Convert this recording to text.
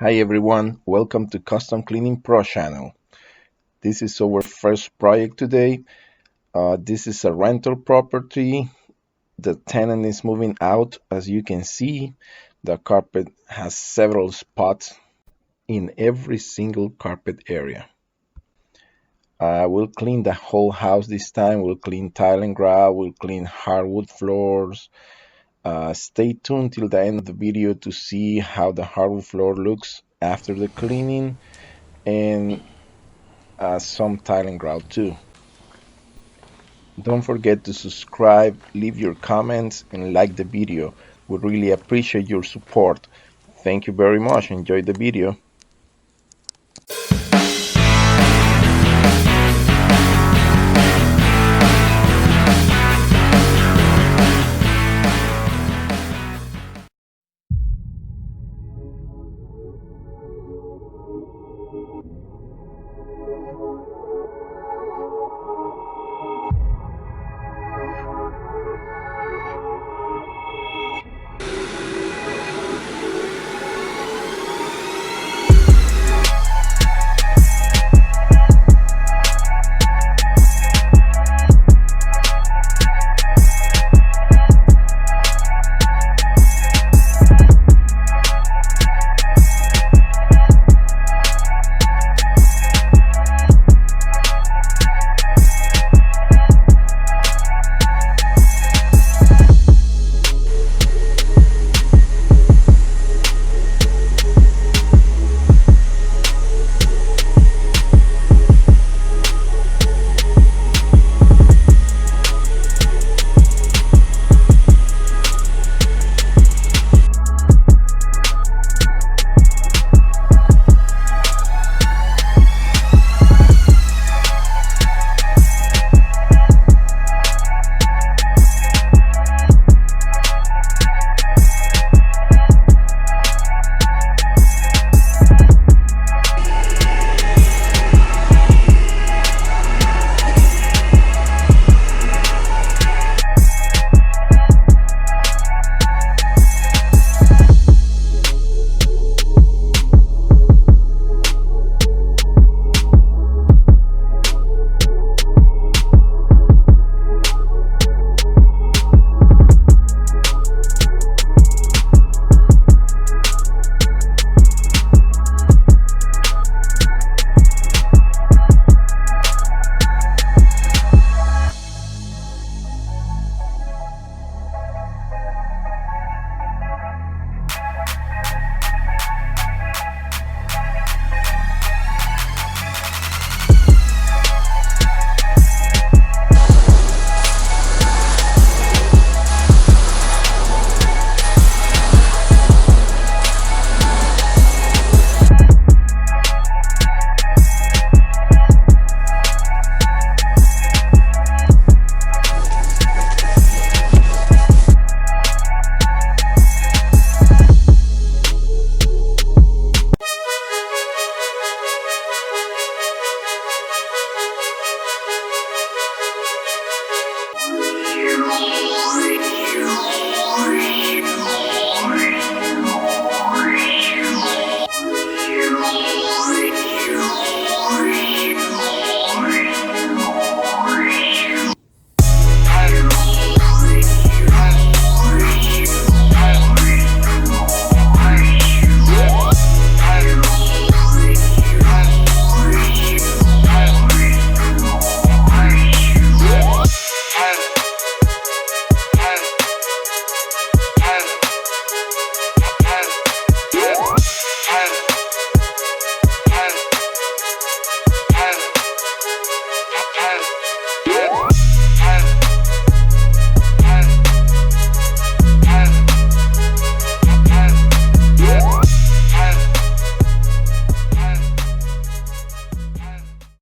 Hi everyone, welcome to Custom Cleaning Pro channel. This is our first project today. This is a rental property. The tenant is moving out. As you can see, the carpet has several spots in every single carpet area. We'll clean the whole house this time. We'll clean tile and grout. We'll clean hardwood floors. Stay tuned till the end of the video to see how the hardwood floor looks after the cleaning, and some tile and grout too. Don't forget to subscribe, leave your comments, and like the video. We really appreciate your support. Thank you very much. Enjoy the video.